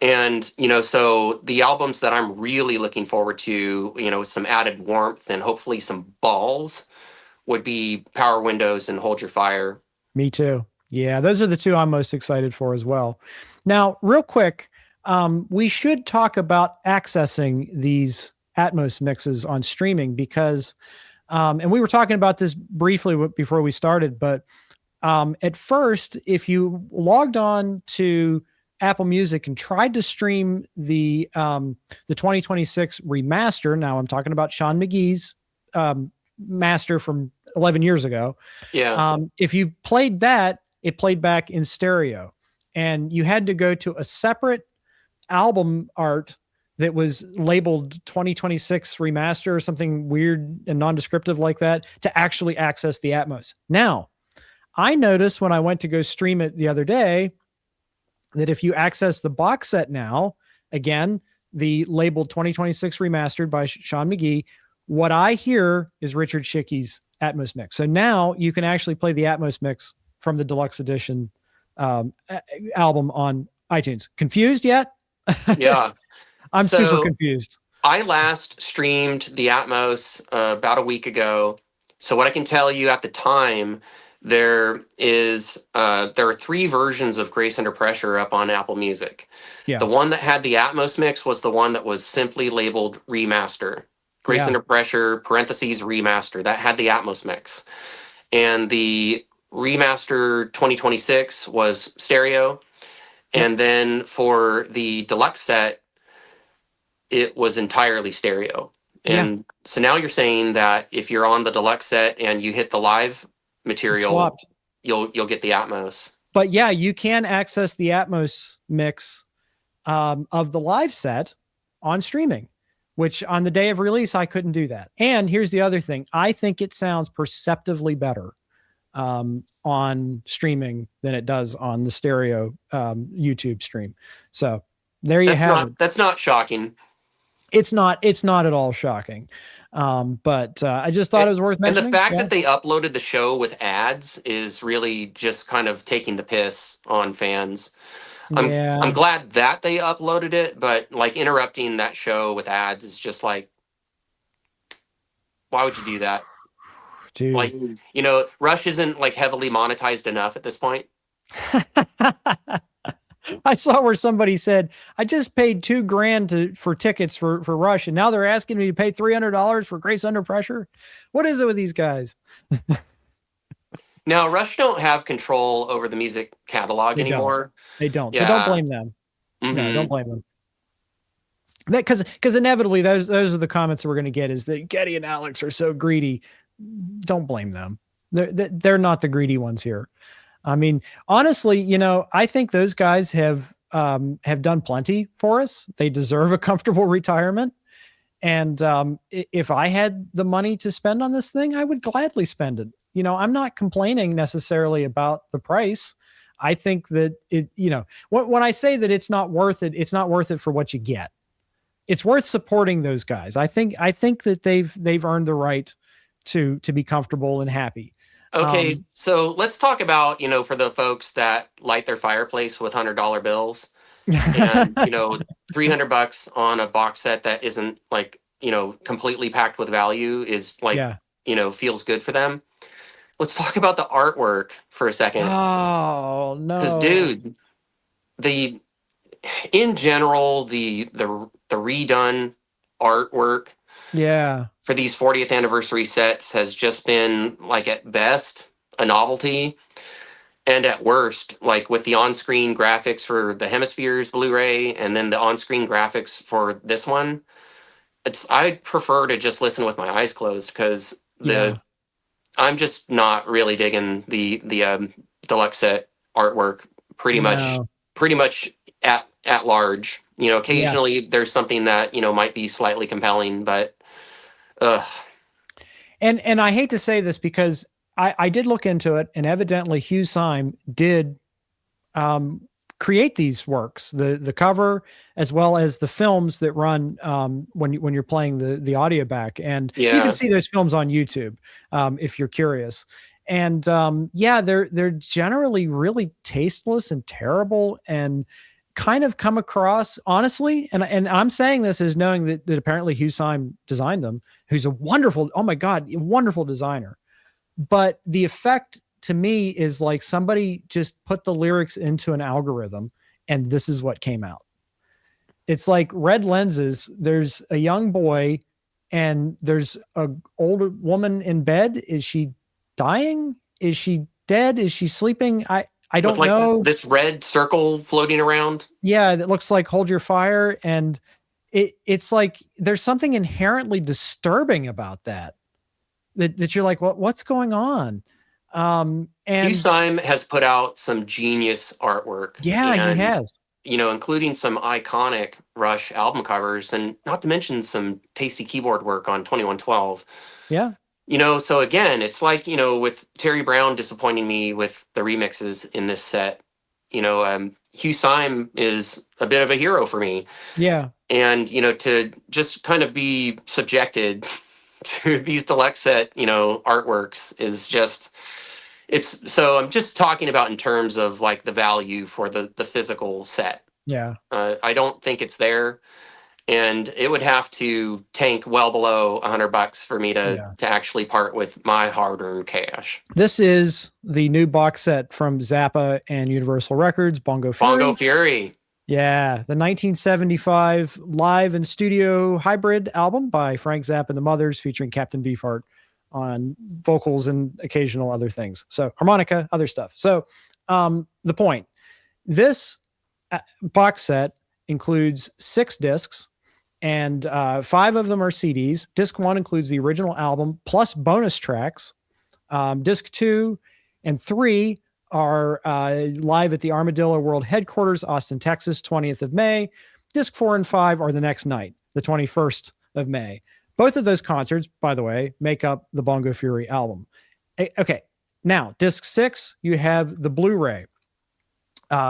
And so the albums that I'm really looking forward to, with some added warmth and hopefully some balls, would be Power Windows and Hold Your Fire. Me too. Yeah, those are the two I'm most excited for as well. Now, real quick, we should talk about accessing these Atmos mixes on streaming because, and we were talking about this briefly before we started, but at first, if you logged on to Apple Music and tried to stream the 2026 remaster, now I'm talking about Sean Magee's master from 11 years ago. Yeah. If you played that, it played back in stereo, and you had to go to a separate album art that was labeled 2026 remaster or something weird and nondescriptive like that to actually access the Atmos. Now, I noticed when I went to go stream it the other day that if you access the box set now, again, the labeled 2026 remastered by Sean Magee, what I hear is Richard Chycki's Atmos mix. So now you can actually play the Atmos mix from the deluxe edition album on iTunes. Confused yet? Yeah. I'm super confused. I last streamed the Atmos about a week ago. So what I can tell you at the time, there are 3 versions of Grace Under Pressure up on Apple Music. Yeah. The one that had the Atmos mix was the one that was simply labeled remaster. Grace Under Pressure, parentheses, remaster. That had the Atmos mix. And the remaster 2026 was stereo. Yep. And then for the deluxe set, it was entirely stereo. And so now you're saying that if you're on the deluxe set and you hit the live material, you'll get the Atmos. But yeah, you can access the Atmos mix of the live set on streaming, which on the day of release, I couldn't do that. And here's the other thing. I think it sounds perceptively better on streaming than it does on the stereo YouTube stream. So there you have it. That's not shocking. It's not at all shocking. But I just thought it was worth mentioning. And the fact that they uploaded the show with ads is really just kind of taking the piss on fans. I'm glad that they uploaded it, but like interrupting that show with ads is just like, why would you do that? Dude. Like, Rush isn't like heavily monetized enough at this point. I saw where somebody said, I just paid $2,000 for tickets for Rush, and now they're asking me to pay $300 for Grace Under Pressure. What is it with these guys? Now, Rush don't have control over the music catalog anymore. They don't. Yeah. So don't blame them. Mm-hmm. No, don't blame them. Because inevitably those are the comments that we're going to get is that Geddy and Alex are so greedy. Don't blame them. They're not the greedy ones here. I mean, honestly, I think those guys have done plenty for us. They deserve a comfortable retirement. And if I had the money to spend on this thing, I would gladly spend it. I'm not complaining necessarily about the price. I think that when I say that it's not worth it for what you get. It's worth supporting those guys. I think that they've earned the right to be comfortable and happy. Okay, so let's talk about, for the folks that light their fireplace with $100 bills and, $300 on a box set that isn't like, completely packed with value is like, feels good for them. Let's talk about the artwork for a second. Oh, no. Because, dude, in general, the redone artwork for these 40th anniversary sets has just been like at best a novelty. And at worst, like with the on-screen graphics for the Hemispheres Blu-ray and then the on-screen graphics for this one, I prefer to just listen with my eyes closed because Yeah. I'm just not really digging the deluxe set artwork. Pretty much, No. pretty much at large. You know, Yeah. occasionally there's something that might be slightly compelling, but uh, And I hate to say this because I did look into it, and evidently Hugh Syme did um, create these works, the cover as well as the films that run when you're playing the audio back, and you can yeah, see those films on YouTube if you're curious. And yeah, they're generally really tasteless and terrible, and kind of come across honestly. And I'm saying this as knowing that apparently Hugh Syme designed them, who's a wonderful, oh my god, wonderful designer. But the effect to me is like somebody just put the lyrics into an algorithm and this is what came out. It's like red lenses. There's a young boy and there's a older woman in bed. Is she dying? Is she dead? Is she sleeping? I with don't like know. this red circle floating around. Yeah, that looks like Hold Your Fire. And it's like there's something inherently disturbing about that you're like, what's going on? Hugh And Syme has put out some genius artwork, yeah, he and has. including some iconic Rush album covers, and not to mention some tasty keyboard work on 2112. Yeah. So again, it's like, with Terry Brown disappointing me with the remixes in this set, Hugh Syme is a bit of a hero for me. Yeah. And, to just kind of be subjected to these deluxe set, artworks is just, so I'm just talking about in terms of like the value for the physical set. Yeah. I don't think it's there, and it would have to tank well below $100 for me to Yeah. actually part with my hard-earned cash. This is the new box set from Zappa and Universal Records, Bongo Fury. Bongo Fury. Yeah, the 1975 live and studio hybrid album by Frank Zappa and the Mothers, featuring Captain Beefheart on vocals and occasional other things. So harmonica, other stuff. So the point, this box set includes 6 discs, and 5 of them are CDs. Disc 1 includes the original album plus bonus tracks. Disc 2 and 3 are live at the Armadillo World Headquarters, Austin, Texas, 20th of May. Disc 4 and 5 are the next night, the 21st of May. Both of those concerts, by the way, make up the Bongo Fury album. Okay, now, disc 6, you have the Blu-ray,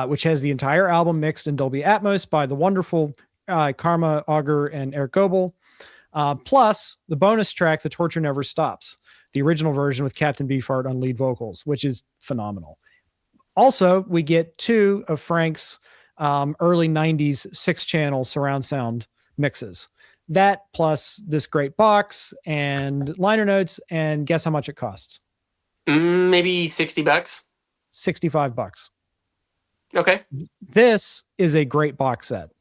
which has the entire album mixed in Dolby Atmos by the wonderful Karma Auger and Eric Goebel, plus the bonus track, The Torture Never Stops, the original version with Captain Beefheart on lead vocals, which is phenomenal. Also, we get 2 of Frank's early 90s 6-channel surround sound mixes. That plus this great box and liner notes, and guess how much it costs? Maybe $60. $65. Okay. This is a great box set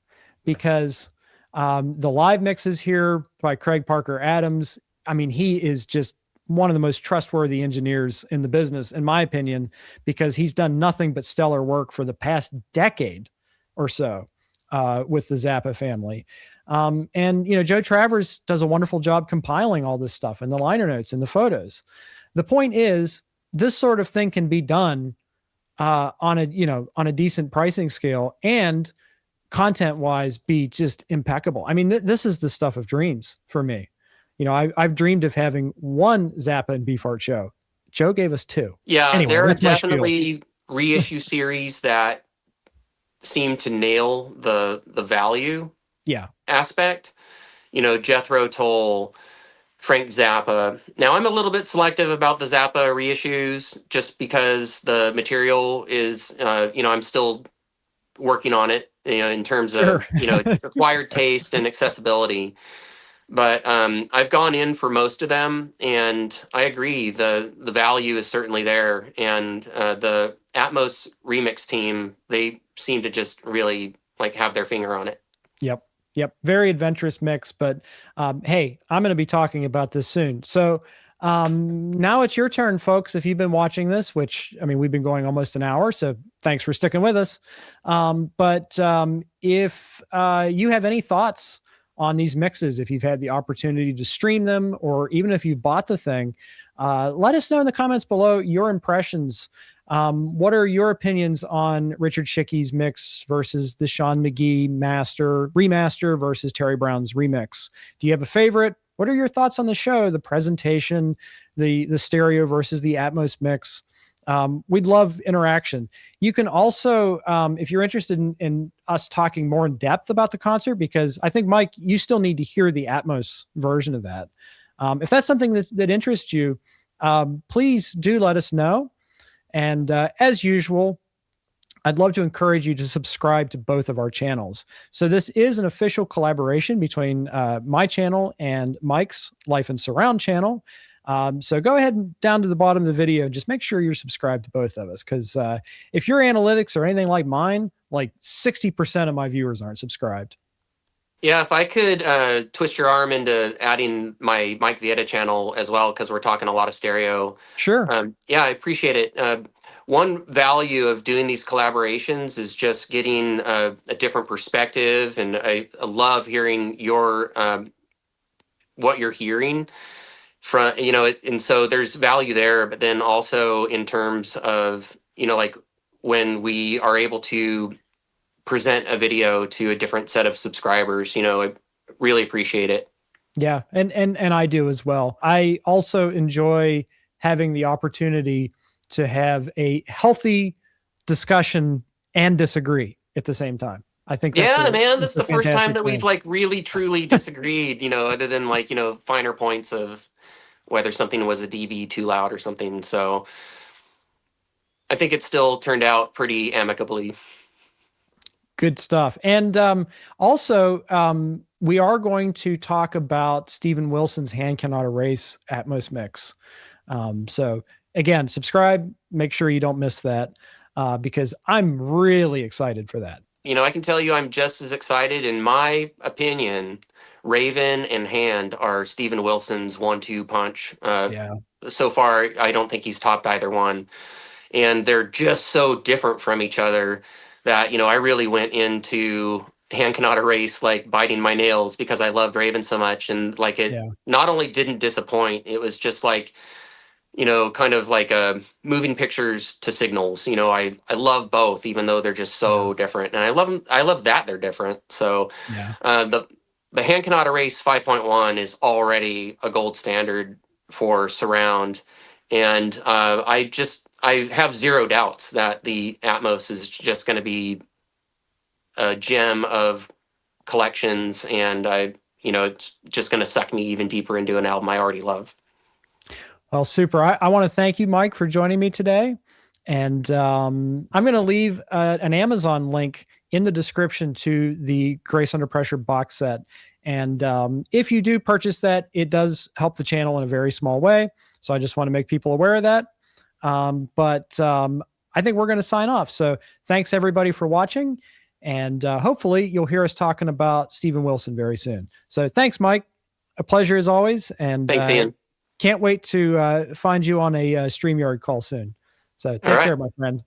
because the live mixes here by Craig Parker Adams, I mean, he is just one of the most trustworthy engineers in the business, in my opinion, because he's done nothing but stellar work for the past decade or so with the Zappa family. And, Joe Travers does a wonderful job compiling all this stuff and the liner notes and the photos. The point is, this sort of thing can be done on a decent pricing scale and content-wise be just impeccable. I mean, this is the stuff of dreams for me. I've dreamed of having one Zappa and Beefheart show. Joe gave us 2. Yeah, Anyway, there are that's my spiel. definitely reissue series that seem to nail the value aspect. Jethro Tull, Frank Zappa. Now, I'm a little bit selective about the Zappa reissues just because the material is, I'm still working on it, in terms of, acquired taste and accessibility. But I've gone in for most of them, and I agree, the value is certainly there. And the Atmos remix team, they seem to just really have their finger on it. Yep. Very adventurous mix, but hey, I'm going to be talking about this soon. So Now it's your turn, folks. If you've been watching this, which I mean, we've been going almost an hour, so thanks for sticking with us. If you have any thoughts on these mixes, if you've had the opportunity to stream them, or even if you bought the thing, let us know in the comments below your impressions. What are your opinions on Richard Chycki's mix versus the Sean Magee remaster versus Terry Brown's remix? Do you have a favorite? What are your thoughts on the show, the presentation, the stereo versus the Atmos mix? We'd love interaction. You can also, if you're interested in us talking more in depth about the concert, because I think, Mike, you still need to hear the Atmos version of that. If that's something that interests you, please do let us know. And as usual, I'd love to encourage you to subscribe to both of our channels. So this is an official collaboration between my channel and Mike's Life and Surround channel. So go ahead and down to the bottom of the video and just make sure you're subscribed to both of us. Because if your analytics are anything like mine, like 60% of my viewers aren't subscribed. Yeah, if I could twist your arm into adding my Mike Vieira channel as well, because we're talking a lot of stereo. Sure. Yeah, I appreciate it. One value of doing these collaborations is just getting a different perspective, and I love hearing your what you're hearing from, and so there's value there. But then also in terms of, like when we are able to present a video to a different set of subscribers, I really appreciate it. Yeah, and I do as well. I also enjoy having the opportunity to have a healthy discussion and disagree at the same time. I think that's That's the first time that thing. we've like really truly disagreed, other than like, finer points of whether something was a dB too loud or something. So I think it still turned out pretty amicably. Good stuff. And also, we are going to talk about Steven Wilson's Hand Cannot Erase Atmos mix. So again, subscribe, make sure you don't miss that, because I'm really excited for that. I can tell you I'm just as excited. In my opinion, Raven and Hand are Steven Wilson's 1-2 punch. Yeah. So far, I don't think he's topped either one. And they're just so different from each other that, I really went into Hand Cannot Erase like biting my nails because I loved Raven so much. And like it not only didn't disappoint, it was just like, kind of like moving pictures to signals. I love both, even though they're just so different. And I love that they're different. So the Hand Cannot Erase 5.1 is already a gold standard for surround. And I have zero doubts that the Atmos is just going to be a gem of collections, and it's just going to suck me even deeper into an album I already love. Well, super. I want to thank you, Mike, for joining me today. And I'm going to leave an Amazon link in the description to the Grace Under Pressure box set. And if you do purchase that, it does help the channel in a very small way. So I just want to make people aware of that. I think we're going to sign off. So thanks everybody for watching. And hopefully you'll hear us talking about Steven Wilson very soon. So thanks, Mike. A pleasure as always. And thanks, Ian. Can't wait to find you on a StreamYard call soon. So take care, my friend.